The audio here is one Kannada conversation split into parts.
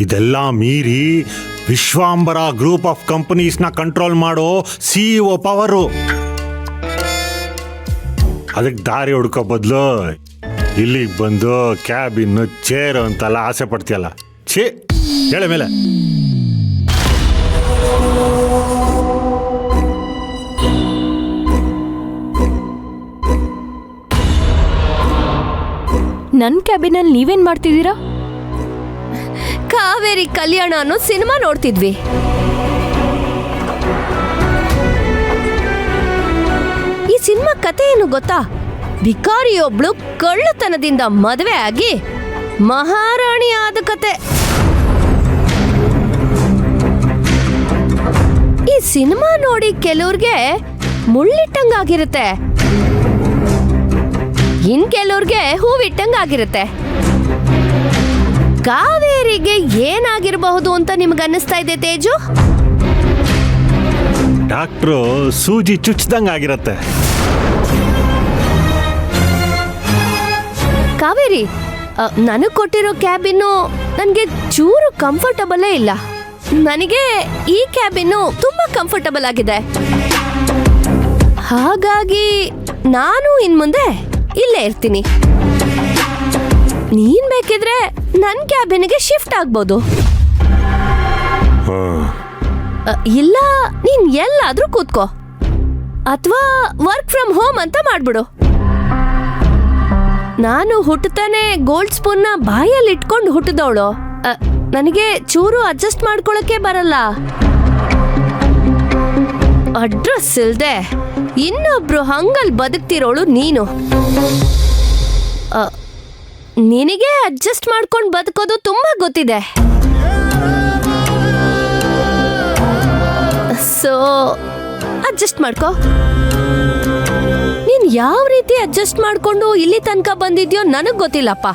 ಇದೆಲ್ಲ ಮೀರಿ ವಿಶ್ವಾಂಬರ ಗ್ರೂಪ್ ಆಫ್ ಕಂಪನೀಸ್ನ ಕಂಟ್ರೋಲ್ ಮಾಡೋ CEO ಪವರು. ಅದಕ್ಕೆ ದಾರಿ ಹುಡ್ಕೋ ಬದಲು ಇಲ್ಲಿಗೆ ಬಂದು ಕ್ಯಾಬಿನ್ ಚೇರ್ ಅಂತೆಲ್ಲ ಆಸೆ ಪಡ್ತೀಯಲ್ಲ, ಛೇ ಹೇಳ ಮೇಲೆ. ನನ್ನ ಕ್ಯಾಬಿನಲ್ಲಿ ನೀವೇನ್ ಮಾಡ್ತಿದ್ದೀರಾ? ಕಾವೇರಿ ಕಲ್ಯಾಣ ಅನ್ನೋ ಸಿನಿಮಾ ನೋಡ್ತಿದ್ವಿ. ಈ ಸಿನಿಮಾ ಕತೆ ಏನು ಗೊತ್ತಾ? ಭಿಕಾರಿಯೊಬ್ಳು ಕಳ್ಳತನದಿಂದ ಮದುವೆ ಆಗಿ ಮಹಾರಾಣಿ ಆದ ಕತೆ. ಈ ಸಿನಿಮಾ ನೋಡಿ ಕೆಲವ್ರಿಗೆ ಮುಳ್ಳಿಟ್ಟಂಗಾಗಿರುತ್ತೆ, ಇನ್ ಕೆಲವ್ರಿಗೆ ಹೂವಿಟ್ಟಂಗಾಗಿರುತ್ತೆ. ಕಾವೇರಿಗೆ ಏನಾಗಿರಬಹುದು ಅಂತ ನಿಮ್ಗೆ ಅನ್ನಿಸ್ತಾ ಇದೆ ತೇಜು? ಡಾಕ್ಟ್ರು ಸೂಜಿ ಚುಚ್ಚಿದಂಗಾಗಿರತ್ತೆ. ಕಾವೇರಿ, ನನಗೆ ಕೊಟ್ಟಿರೋ ಕ್ಯಾಬಿನ್ನು ನನಗೆ ಚೂರು ಕಂಫರ್ಟಬಲೇ ಇಲ್ಲ. ನನಗೆ ಈ ಕ್ಯಾಬಿನ್ನು ತುಂಬಾ ಕಂಫರ್ಟಬಲ್ ಆಗಿದೆ. ಹಾಗಾಗಿ ನಾನು ಇನ್ಮುಂದೆ ಇಲ್ಲೇ ಇರ್ತೀನಿ. ನೀನ್ ಬೇಕಿದ್ರೆ ನನ್ನ ಕ್ಯಾಬಿನ್ಗೆ ಶಿಫ್ಟ್ ಆಗ್ಬೋದು. ಇಲ್ಲ, ನೀನ್ ಎಲ್ಲಾದ್ರೂ ಕೂತ್ಕೋ, ಅಥವಾ ವರ್ಕ್ ಫ್ರಮ್ ಹೋಮ್ ಅಂತ ಮಾಡ್ಬಿಡು. ನಾನು ಹುಟ್ಟತಾನೆ ಗೋಲ್ಡ್ ಸ್ಪೂನ್ನ ಬಾಯಲ್ಲಿ ಇಟ್ಕೊಂಡು ಹುಟ್ಟಿದವಳು. ನನಗೆ ಚೂರು ಅಡ್ಜಸ್ಟ್ ಮಾಡ್ಕೊಳಕ್ಕೆ ಬರಲ್ಲ. ಅಡ್ರೆಸ್ ಇಲ್ದೆ ಇನ್ನೊಬ್ರು ಹಂಗಲ್ ಬದುಕ್ತಿರೋಳು ನೀನು. ನಿನಗೆ ಅಡ್ಜಸ್ಟ್ ಮಾಡ್ಕೊಂಡು ಬದುಕೋದು ತುಂಬಾ ಗೊತ್ತಿದೆ. ಸೊ ಅಡ್ಜಸ್ಟ್ ಮಾಡ್ಕೋ. ನೀನ್ ಯಾವ ರೀತಿ ಅಡ್ಜಸ್ಟ್ ಮಾಡ್ಕೊಂಡು ಇಲ್ಲಿ ತನಕ ಬಂದಿದ್ಯೋ ನನಗ್ ಗೊತ್ತಿಲ್ಲಪ್ಪ.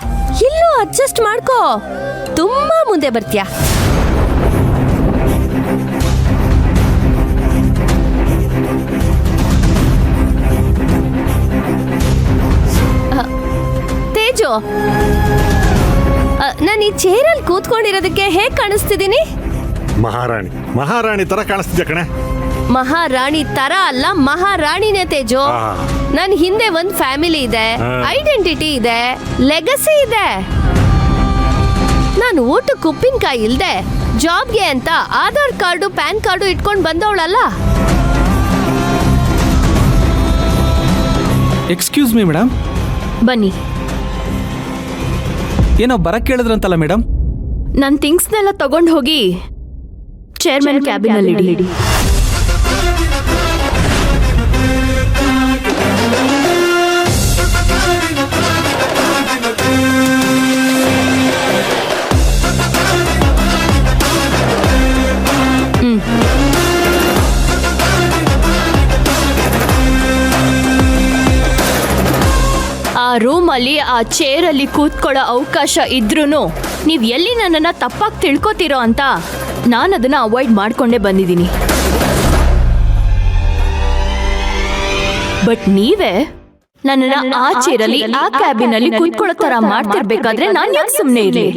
ಇಲ್ಲೂ ಅಡ್ಜಸ್ಟ್ ಮಾಡ್ಕೋ, ತುಂಬಾ ಮುಂದೆ ಬರ್ತೀಯ. ತೇಜು, ನಾನು ಈ ಚೇರಲ್ಲಿ ಕೂತ್ಕೊಂಡಿರೋದಕ್ಕೆ ಹೇಗ್ ಕಾಣಿಸ್ತಿದ್ದೀನಿ? ಮಹಾರಾಣಿ ತರ ಕಾಣಿಸ್ತಿದ್ದೆ ಕಣೆ. ಮಹಾರಾಣಿ ತರ ಅಲ್ಲ, ಮಹಾರಾಣಿನೇ ತೇಜು. ನನ್ ಹಿಂದೆ ಒಂದ್ ಫ್ಯಾಮಿಲಿ ಇದೆ, ಐಡೆಂಟಿಟಿ ಇದೆ, ಲೆಗಸಿ ಇದೆ. ನಾನು ಊಟಕ್ಕೆ ಉಪ್ಪಿನಕಾಯಿ ಇಲ್ದೆ ಜಾಬ್ಗೆ ಅಂತ ಆಧಾರ್ ಕಾರ್ಡು ಪ್ಯಾನ್ ಕಾರ್ಡು ಇಟ್ಕೊಂಡು ಬಂದವಳಲ್ಲ. Excuse me madam. ಬನ್ನಿ. ಏನೋ ಬರಕ್ಕೆ ಕೇಳಿದ್ರಂತಲ್ಲ ಮೇಡಮ್? ನನ್ನ ಥಿಂಗ್ಸ್ನೆಲ್ಲ ತಗೊಂಡು ಹೋಗಿ ಚೇರ್ಮನ್ ಕ್ಯಾಬಿನಲ್ಲಿ ಇಡಿ. ಆ ರೂಮಲ್ಲಿ ಆ ಚೇರಲ್ಲಿ ಕೂತ್ಕೊಳ್ಳೋ ಅವಕಾಶ ಇದ್ರೂ ನೀವು ಎಲ್ಲಿ ನನ್ನನ್ನು ತಪ್ಪಾಗಿ ತಿಳ್ಕೊತೀರೋ ಅಂತ ನಾನು ಅದನ್ನು ಅವಾಯ್ಡ್ ಮಾಡ್ಕೊಂಡೇ ಬಂದಿದ್ದೀನಿ. ಬಟ್ ನೀವೇ ನನ್ನನ್ನು ಆ ಚೇರಲ್ಲಿ ಆ ಕ್ಯಾಬಿನಲ್ಲಿ ಕೂತ್ಕೊಳ್ಳೋ ಥರ ಮಾಡ್ತಿರ್ಬೇಕಾದ್ರೆ ನಾನು ಯಾಕೆ ಸುಮ್ಮನೆ ಇರಲಿ?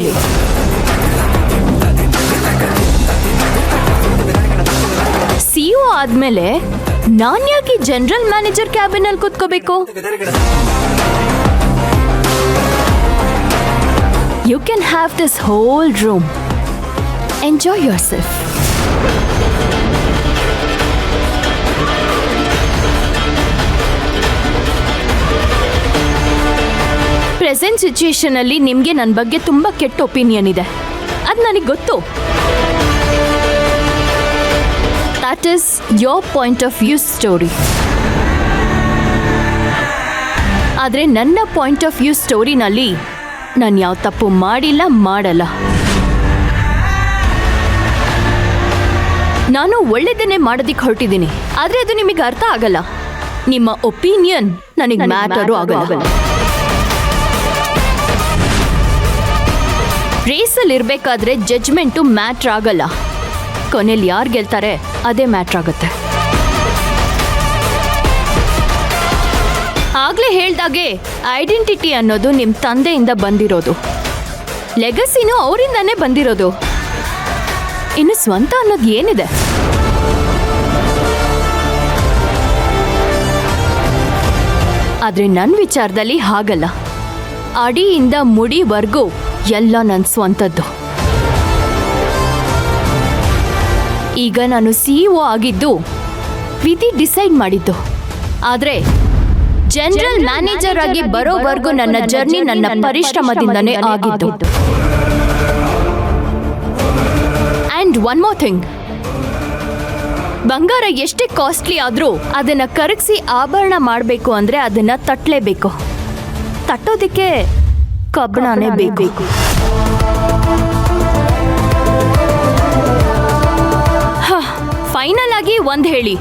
CEO ಆದ್ಮೇಲೆ ನಾನು ಯಾಕೆ ಜನರಲ್ ಮ್ಯಾನೇಜರ್ ಕ್ಯಾಬಿನಲ್ಲಿ ಕೂತ್ಕೋಬೇಕು? You can have this whole room. Enjoy yourself. Present situation ಅಲ್ಲಿ ನಿಮಗೆ ನನ್ನ ಬಗ್ಗೆ ತುಂಬಾ ಕೆಟ್ಟ ಒಪಿನಿಯನ್ ಇದೆ, ಅದು ನನಗೆ ಗೊತ್ತು. That is your point of view story. ಆದರೆ ನನ್ನ ಪಾಯಿಂಟ್ ಆಫ್ ವ್ಯೂ ಸ್ಟೋರಿನಲ್ಲಿ ನಾನು ಯಾವ ತಪ್ಪು ಮಾಡಿಲ್ಲ, ಮಾಡಲ್ಲ. ನಾನು ಒಳ್ಳೆಯದನ್ನೇ ಮಾಡೋದಿಕ್ಕೆ ಹೊರಟಿದ್ದೀನಿ, ಆದರೆ ಅದು ನಿಮಗೆ ಅರ್ಥ ಆಗಲ್ಲ. ನಿಮ್ಮ ಒಪಿನಿಯನ್ ನನಗೆ ಮ್ಯಾಟರು ಆಗಲ್ಲ. ರೇಸಲ್ಲಿ ಇರಬೇಕಾದ್ರೆ ಜಡ್ಜ್ಮೆಂಟು ಮ್ಯಾಟ್ರ್ ಆಗಲ್ಲ. ಕೊನೆಯಲ್ಲಿ ಯಾರು ಗೆಲ್ತಾರೆ ಅದೇ ಮ್ಯಾಟ್ರ್ ಆಗುತ್ತೆ. ಆಗಲೇ ಹೇಳ್ದಾಗೆ ಐಡೆಂಟಿಟಿ ಅನ್ನೋದು ನಿಮ್ಮ ತಂದೆಯಿಂದ ಬಂದಿರೋದು. ಲೆಗಸಿನೂ ಅವರಿಂದಾನೇ ಬಂದಿರೋದು. ಇನ್ನು ಸ್ವಂತ ಅನ್ನೋದು ಏನಿದೆ? ಆದ್ರೆ ನನ್ನ ವಿಚಾರದಲ್ಲಿ ಹಾಗಲ್ಲ. ಅಡಿಯಿಂದ ಮುಡಿವರೆಗೂ ಎಲ್ಲ ನನ್ನ ಸ್ವಂತದ್ದು. ಈಗ ನಾನು CEO ಆಗಿದ್ದು ವಿಧಿ ಡಿಸೈಡ್ ಮಾಡಿದ್ದು. ಆದ್ರೆ ಜನರಲ್ ಮ್ಯಾನೇಜರ್ ಆಗಿ ಬರೋವರೆಗೂ ನನ್ನ ಜರ್ನಿ ನನ್ನ ಪರಿಶ್ರಮದಿಂದನೇ ಆಗಿದ್ದು. ಅಂಡ್ ಒನ್ ಮೋರ್ ಥಿಂಗ್, ಬಂಗಾರ ಎಷ್ಟೇ ಕಾಸ್ಟ್ಲಿ ಆದ್ರೂ ಅದನ್ನ ಕರಗಿಸಿ ಆಭರಣ ಮಾಡಬೇಕು ಅಂದ್ರೆ ಅದನ್ನ ತಟ್ಟಲೇಬೇಕು. ತಟ್ಟೋದಿಕ್ಕೆ ಕಬ್ಬಣನೇ ಬೇಕು. ಫೈನಲ್ ಆಗಿ ಒಂದ್ ಹೇಳಿ,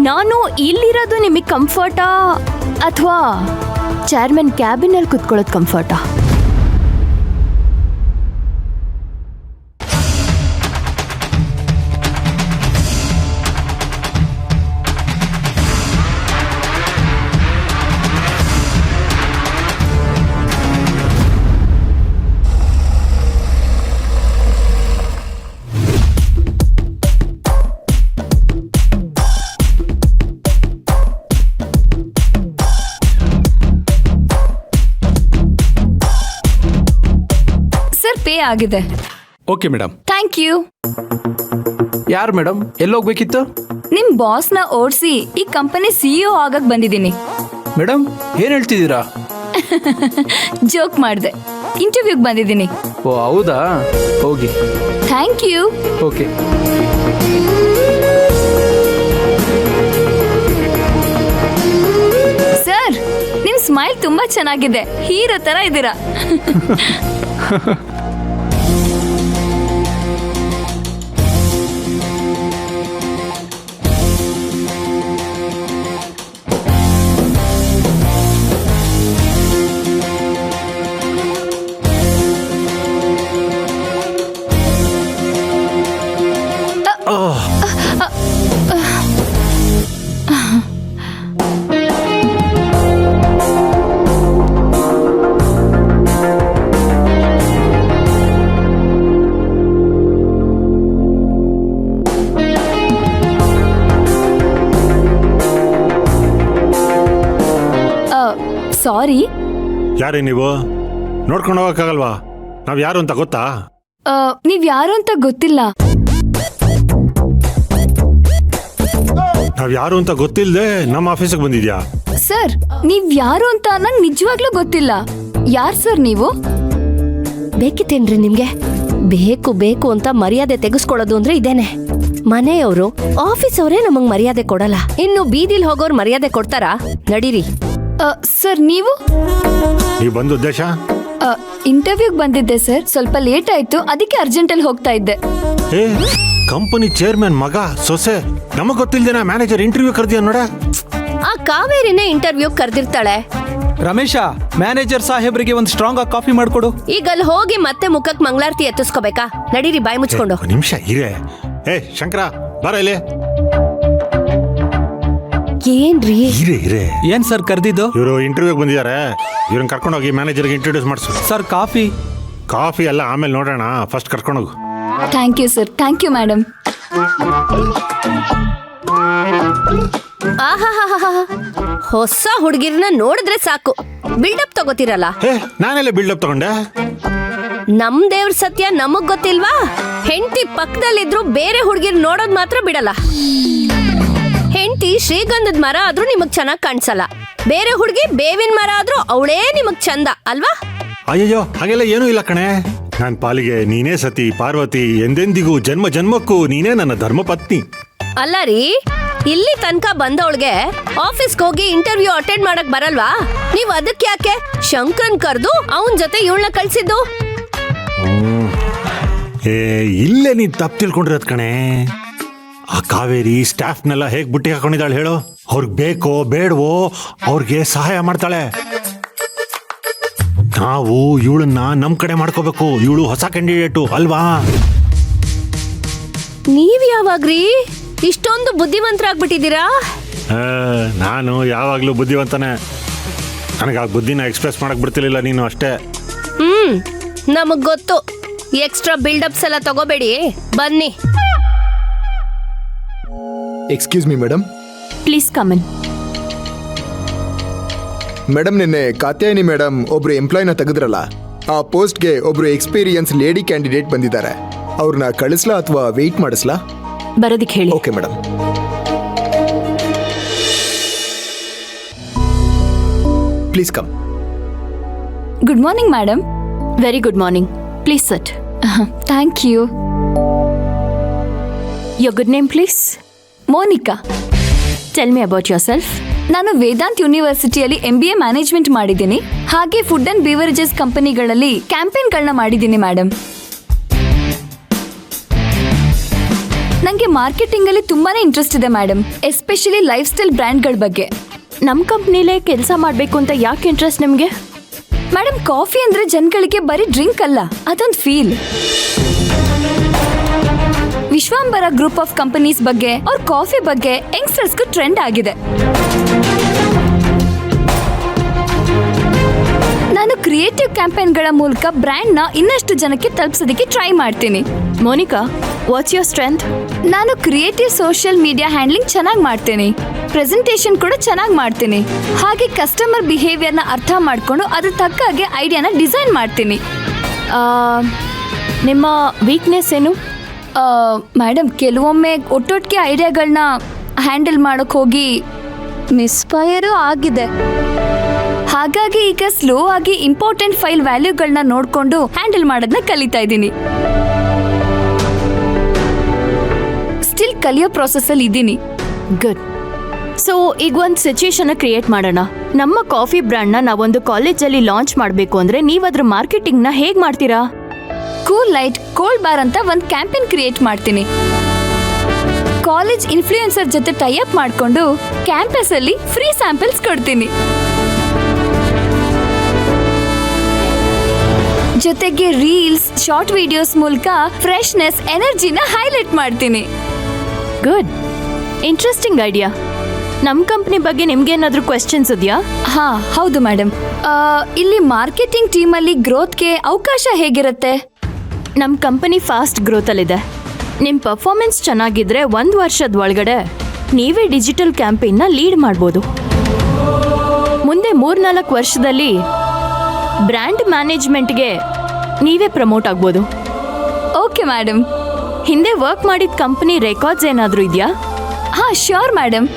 ನಾನು ಇಲ್ಲಿರೋದು ನಿಮಗೆ ಕಂಫರ್ಟಾ ಅಥವಾ ಚೇರ್ಮನ್ ಕ್ಯಾಬಿನಲ್ಲಿ ಕುತ್ಕೊಳ್ಳೋದು ಕಂಫರ್ಟಾ? ಪೇ ಆಗಿದೆ. Okay madam. Thank you. ಯಾರು ಮೇಡಮ್? ಎಲ್ಲೋಗ್ಬೇಕಿತ್ತು? ನಿಮ್ ಬಾಸ್ನ ಓಡಿಸಿ ಈ ಕಂಪನಿ CEO ಆಗಕ್ ಬಂದಿದ್ದೀನಿ. ಮೇಡಮ್ ಏನ್ ಹೇಳ್ತಿದ್ದೀರಾ? ಜೋಕ್ ಮಾಡಿದೆ. ಇಂಟರ್ವ್ಯೂಗೆ ಬಂದಿದ್ದೀನಿ. ಓ ಹೌದಾ, ಹೋಗಿ. Thank you. ಓಕೆ. ಸರ್, ನಿಮ್ ಸ್ಮೈಲ್ ತುಂಬಾ ಚೆನ್ನಾಗಿದೆ. ಹೀರೋ ತರ ಇದ್ದೀರಾ. ಸಾರಿ. ಯಾರೇ ನೀವು? ನೋಡ್ಕೊಂಡು ಹೋಗಕ್ಕಾಗಲ್ವಾ? ನಾವ್ ಯಾರು ಅಂತ ಗೊತ್ತಾ? ನೀವ್ ಯಾರು ಅಂತ ಗೊತ್ತಿಲ್ಲ. ನಾವ್ ಯಾರು ಅಂತ ಗೊತ್ತಿಲ್ಲದೆ ನಮ್ಮ ಆಫೀಸಿಗೆ ಬಂದಿದ್ಯಾ? ಸರ್, ನೀವ್ ಯಾರು ಅಂತ ನಂಗೆ ನಿಜವಾಗ್ಲೂ ಗೊತ್ತಿಲ್ಲ. ಯಾರ್ ಸರ್ ನೀವು? ಬೇಕಿತ್ತೇನ್ರಿ ನಿಮ್ಗೆ? ಬೇಕು ಅಂತ ಮರ್ಯಾದೆ ತೆಗೆಸ್ಕೊಳ್ಳೋದು ಅಂದ್ರೆ ಇದೇನೆ. ಮನೆಯವರು, ಆಫೀಸ್ ಅವರೇ ನಮಗ್ ಮರ್ಯಾದೆ ಕೊಡಲ್ಲ, ಇನ್ನು ಬೀದಿಲ್ ಹೋಗೋರ್ ಮರ್ಯಾದೆ ಕೊಡ್ತಾರಾ? ನಡೀರಿ. ಸರ್, ನೀವು ಬಂದ ಉದ್ದೇಶ? ಇಂಟರ್ವ್ಯೂಗೆ ಬಂದಿದ್ದೆ ಸರ್. ಸ್ವಲ್ಪ ಲೇಟ್ ಆಯ್ತು, ಅದಕ್ಕೆ ಅರ್ಜೆಂಟಲ್ಲಿ ಹೋಗ್ತಾ ಇದ್ದೆ. ಏ, ಕಂಪನಿ ಚೇರ್ಮನ್ ಮಗ ಸೊಸೆ ನಮಗ್ ಗೊತ್ತಿಲ್ದೇನ ಮ್ಯಾನೇಜರ್ ಇಂಟರ್ವ್ಯೂ ಕರ್ದಿಯ ನೋಡ. ಆ ಕಾವೇರಿನೇ ಇಂಟರ್ವ್ಯೂ ಕರೆದಿರ್ತಾಳೆ. ರಮೇಶ, ಮ್ಯಾನೇಜರ್ ಸಾಹೇಬ್ರಿಗೆ ಒಂದು ಸ್ಟ್ರಾಂಗ್ ಆಗಿ ಕಾಫಿ ಮಾಡ್ಕೊಡು. ಈಗ ಅಲ್ಲಿ ಹೋಗಿ ಮತ್ತೆ ಮುಖಕ್ ಮಂಗಳಾರತಿ ಎತ್ತಿಸ್ಕೋಬೇಕಾ? ನಡೀರಿ, ಬಾಯಿ ಮುಚ್ಕೊಂಡು. ನಿಮಿಷ ಇರೇ. ಏ ಶಂಕರ, ಬರ ಇಲ್ಲಿ. ಏನ್ರಿ? ಇರೇ. ಏನ್ ಸರ್ ಕರ್ದಿದ್ದು? ಇವರು ಇಂಟರ್ವ್ಯೂಗೆ ಬಂದಿದ್ದಾರೆ. ಇವ್ರನ್ನ ಕರ್ಕೊಂಡೋಗಿ ಮ್ಯಾನೇಜರ್ಗೆ ಇಂಟ್ರೊಡ್ಯೂಸ್ ಮಾಡಿಸು. Sir coffee? ಕಾಫಿ ಎಲ್ಲ ಆಮೇಲೆ ನೋಡೋಣ, ಫಸ್ಟ್ ಕರ್ಕೊಂಡೋಗು. Thank you sir. Thank you madam. ಹೊಸ ಹುಡುಗಿರ್ನ ನೋಡಿದ್ರೆ ಸಾಕು ಬಿಲ್ಡಪ್ ತಗೋತಿರಲ್ಲ. ಏ, ನಾನೆಲ್ಲ ಬಿಲ್ಡಪ್ ತಗೊಂಡೆ? ನಮ್ ದೇವ್ರ ಸತ್ಯ ನಮಗ್ ಗೊತ್ತಿಲ್ವಾ? ಹೆಂಡತಿ ಪಕ್ಕದಲ್ಲಿದ್ರು ಬೇರೆ ಹುಡುಗಿರ್ ನೋಡೋದ್ ಮಾತ್ರ ಬಿಡಲ್ಲ. ಹೆಂಡತಿ ಶ್ರೀಗಂಧದ ಮರ ಆದ್ರೂ ನಿಮಗ್ ಚೆನ್ನಾಗ್ ಕಾಣಿಸಲ್ಲ, ಬೇರೆ ಹುಡುಗಿ ಬೇವಿನ ಮರ ಆದ್ರೂ ಅವಳೇ ನಿಮಗ್ ಚಂದ ಅಲ್ವಾ? ಅಯ್ಯಯ್ಯೋ, ಹಾಗೆಲ್ಲ ಏನೂ ಇಲ್ಲ ಕಣೆ. ನಾನ್ ಪಾಲಿಗೆ ನೀನೇ ಸತಿ ಪಾರ್ವತಿ, ಎಂದೆಂದಿಗೂ ಜನ್ಮ ಜನ್ಮಕ್ಕೂ ನೀನೇ ನನ್ನ ಧರ್ಮಪತ್ನಿ. ಅಲ್ಲ ರೀ, ಇಲ್ಲಿ ತನಕ ಬಂದವಳಿಗೆ ಆಫೀಸ್ಗೆ ಹೋಗಿ ಇಂಟರ್ವ್ಯೂ ಅಟೆಂಡ್ ಮಾಡಕ್ ಬರಲ್ವಾ? ನೀವ್ ಅದಕ್ಕೆ ಯಾಕೆ ಶಂಕರನ್ ಕರೆದು ಅವನ್ ಜೊತೆ ಇವಳನ್ನ ಕಳ್ಸಿದ್ದು? ಏ, ಇಲ್ಲೇ ನೀನ್ ತಪ್ಪು ತಿಳ್ಕೊಂಡಿರೋದ್ ಕಣೆ. ಆ ಕಾವೇರಿ ಸ್ಟಾಫ್ನೆಲ್ಲ ಹೇಗ್ ಬುಟ್ಟಿ ಹಾಕೊಂಡಿದ್ದಾಳೆ ಹೇಳು. ಅವ್ರಿಗೆ ಬೇಕೋ ಬೇಡವೋ ಅವ್ರಿಗೆ ಸಹಾಯ ಮಾಡ್ತಾಳೆ. ನಾವು ಇವಳನ್ನ ನಮ್ ಕಡೆ ಮಾಡ್ಕೋಬೇಕು. ಇವಳು ಹೊಸ ಕ್ಯಾಂಡಿಡೇಟು ಅಲ್ವಾ? ನೀವ್ ಯಾವಾಗ್ರಿ ಇಷ್ಟೊಂದು ಬುದ್ಧಿವಂತರಾಗ್ಬಿಟ್ಟಿದ್ದೀರಾ? ನಾನು ಯಾವಾಗ್ಲೂ ಬುದ್ಧಿವಂತನೇ. ನನಗೆ ಆ ಬುದ್ಧಿನ ಎಕ್ಸ್ಪ್ರೆಸ್ ಮಾಡಕ್ ಬಿಡ್ತಿರ್ಲಿಲ್ಲ ನೀನು ಅಷ್ಟೇ. ನಮಗ್ ಗೊತ್ತು. ಎಕ್ಸ್ಟ್ರಾ ಬಿಲ್ಡಪ್ಸ್ ಎಲ್ಲ ತಗೋಬೇಡಿ, ಬನ್ನಿ. Excuse me madam. Please come on. Madam, ನಿನ್ನೆ ಕಾತ್ಯಾಯಿನಿ ಮೇಡಮ್ ಒಬ್ರು ಎಂಪ್ಲಾಯ್ನ ತೆಗೆದ್ರಲ್ಲ, ಆ ಪೋಸ್ಟ್ಗೆ ಒಬ್ರು ಎಕ್ಸ್ಪೀರಿಯನ್ಸ್ ಲೇಡಿ ಕ್ಯಾಂಡಿಡೇಟ್ ಬಂದಿದ್ದಾರೆ. ಅವ್ರನ್ನ ಕಳಿಸ್ಲಾ ಅಥವಾ ವೆಯ್ಟ್ ಮಾಡಿಸ್ಲಾ? ಬರೋದಿಕ್ ಹೇಳಿ. Okay madam. Please come. Good morning madam. Very good morning. Please sit. Thank you. Your good name please? Monika. Tell me about your self. ನಾನು ವೇದಾಂತ್ ಯೂನಿವರ್ಸಿಟಿಯಲ್ಲಿ MBA ಮ್ಯಾನೇಜ್ಮೆಂಟ್ ಮಾಡಿದ್ದೀನಿ. ಹಾಗೆ ಫುಡ್ ಅಂಡ್ ಬಿವರೇಜಸ್ ಕಂಪನಿಗಳಲ್ಲಿ ಕ್ಯಾಂಪೇನ್ಗಳನ್ನ ಮಾಡಿದ್ದೀನಿ ಮೇಡಮ್. ನನಗೆ ಮಾರ್ಕೆಟಿಂಗ್ ಅಲ್ಲಿ ತುಂಬಾನೇ ಇಂಟ್ರೆಸ್ಟ್ ಇದೆ ಮೇಡಮ್, ಎಸ್ಪೆಷಲಿ ಲೈಫ್ ಸ್ಟೈಲ್ ಬ್ರ್ಯಾಂಡ್ಗಳ ಬಗ್ಗೆ. ನಮ್ಮ ಕಂಪ್ನಿಲೇ ಕೆಲಸ ಮಾಡಬೇಕು ಅಂತ ಯಾಕೆ ಇಂಟ್ರೆಸ್ಟ್ ನಿಮಗೆ? ಮೇಡಮ್, ಕಾಫಿ ಅಂದ್ರೆ ಜನಗಳಿಗೆ ಬರೀ ಡ್ರಿಂಕ್ ಅಲ್ಲ, ಅದೊಂದು ಫೀಲ್. ವಿಶ್ವಾಂಬರ ಗ್ರೂಪ್ ಆಫ್ ಕಂಪನೀಸ್ ಬಗ್ಗೆ ಅವ್ರ ಕಾಫಿ ಬಗ್ಗೆ ಯಂಗ್ಸ್ಟರ್ಸ್ಗೂ ಟ್ರೆಂಡ್ ಆಗಿದೆ. ನಾನು ಕ್ರಿಯೇಟಿವ್ ಕ್ಯಾಂಪೇನ್ಗಳ ಮೂಲಕ ಬ್ರ್ಯಾಂಡ್ನ ಇನ್ನಷ್ಟು ಜನಕ್ಕೆ ತಲುಪಿಸೋದಕ್ಕೆ ಟ್ರೈ ಮಾಡ್ತೀನಿ. Monika, what's your strength? ನಾನು ಕ್ರಿಯೇಟಿವ್ ಸೋಷಿಯಲ್ ಮೀಡಿಯಾ ಹ್ಯಾಂಡ್ಲಿಂಗ್ ಚೆನ್ನಾಗಿ ಮಾಡ್ತೀನಿ, ಪ್ರೆಸೆಂಟೇಷನ್ ಕೂಡ ಚೆನ್ನಾಗಿ ಮಾಡ್ತೀನಿ, ಹಾಗೆ ಕಸ್ಟಮರ್ ಬಿಹೇವಿಯರ್ನ ಅರ್ಥ ಮಾಡ್ಕೊಂಡು ಅದ್ರ ತಕ್ಕ ಹಾಗೆ ಐಡಿಯಾನ ಡಿಸೈನ್ ಮಾಡ್ತೀನಿ. ನಿಮ್ಮ ವೀಕ್ನೆಸ್ ಏನು? ಮೇಡಮ್, ಕೆಲವೊಮ್ಮೆ ಒಟ್ಟೊಟ್ಟಿಗೆ ಐಡಿಯಾಗಳನ್ನ ಹ್ಯಾಂಡಲ್ ಮಾಡೋಕ್ಕೆ ಹೋಗಿ ಮಿಸ್ಫೈರು ಆಗಿದೆ. ಹಾಗಾಗಿ ಈಗ ಸ್ಲೋ ಆಗಿ ಇಂಪಾರ್ಟೆಂಟ್ ಫೈಲ್ ವ್ಯಾಲ್ಯೂಗಳನ್ನ ನೋಡಿಕೊಂಡು ಹ್ಯಾಂಡಲ್ ಮಾಡೋದನ್ನ ಕಲಿತಾ ಇದ್ದೀನಿ. ಸ್ಟಿಲ್ ಕಲಿಯೋ ಪ್ರೊಸೆಸ್ಸಲ್ಲಿ ಇದ್ದೀನಿ. ಗುಡ್. ಸೊ ಈಗ ಒಂದು ಸಿಚುಯೇಷನ್ ಕ್ರಿಯೇಟ್ ಮಾಡೋಣ. ನಮ್ಮ ಕಾಫಿ ಬ್ರ್ಯಾಂಡ್ನ ನಾವೊಂದು ಕಾಲೇಜಲ್ಲಿ ಲಾಂಚ್ ಮಾಡಬೇಕು ಅಂದರೆ ನೀವು ಅದ್ರ ಮಾರ್ಕೆಟಿಂಗ್ನ ಹೇಗೆ ಮಾಡ್ತೀರಾ? ಕೂಲ್ ಲೈಟ್ ಕೋಲ್ಡ್ ಬಾರ್ ಅಂತ ಒಂದು ಕ್ಯಾಂಪೇನ್ ಕ್ರಿಯೇಟ್ ಮಾಡ್ತೀನಿ. ಕಾಲೇಜ್ ಇನ್ಫ್ಲೂಯೆನ್ಸರ್ ಜೊತೆ ಟೈಅಪ್ ಮಾಡಿಕೊಂಡು ಕ್ಯಾಂಪಸ್ ಅಲ್ಲಿ ಫ್ರೀ ಸ್ಯಾಂಪಲ್ಸ್ ಕೊಡ್ತೀನಿ. ಜೊತೆಗೆ ರೀಲ್ಸ್, ಶಾರ್ಟ್ ವಿಡಿಯೋಸ್ ಮೂಲಕ ಫ್ರೆಶ್ನೆಸ್, ಎನರ್ಜಿನ ಹೈಲೈಟ್ ಮಾಡ್ತೀನಿ. Good, interesting idea. ನಮ್ಮ ಕಂಪ್ನಿ ಬಗ್ಗೆ ನಿಮ್ಗೇನಾದ್ರೂ ಕ್ವೆಶ್ಚನ್ಸ್ ಇದೆಯಾ? ಹಾ, ಹೌದು ಮೇಡಮ್. ಇಲ್ಲಿ ಮಾರ್ಕೆಟಿಂಗ್ ಟೀಮಲ್ಲಿ ಗ್ರೋತ್ಗೆ ಅವಕಾಶ ಹೇಗಿರುತ್ತೆ? ನಮ್ಮ ಕಂಪನಿ ಫಾಸ್ಟ್ ಗ್ರೋತಲ್ಲಿದೆ. ನಿಮ್ಮ ಪರ್ಫಾರ್ಮೆನ್ಸ್ ಚೆನ್ನಾಗಿದ್ರೆ 1 ವರ್ಷದ ಒಳಗಡೆ ನೀವೇ ಡಿಜಿಟಲ್ ಕ್ಯಾಂಪೇನ್ನ ಲೀಡ್ ಮಾಡ್ಬೋದು. ಮುಂದೆ 3-4 ವರ್ಷದಲ್ಲಿ ಬ್ರ್ಯಾಂಡ್ ಮ್ಯಾನೇಜ್ಮೆಂಟ್ಗೆ ನೀವೇ ಪ್ರಮೋಟ್ ಆಗ್ಬೋದು. Okay madam. ಹಿಂದೆ ವರ್ಕ್ ಮಾಡಿದ ಕಂಪನಿ ರೆಕಾರ್ಡ್ಸ್ ಏನಾದರೂ ಇದೆಯಾ? ಹಾ, ಶ್ಯೂರ್ ಮೇಡಮ್.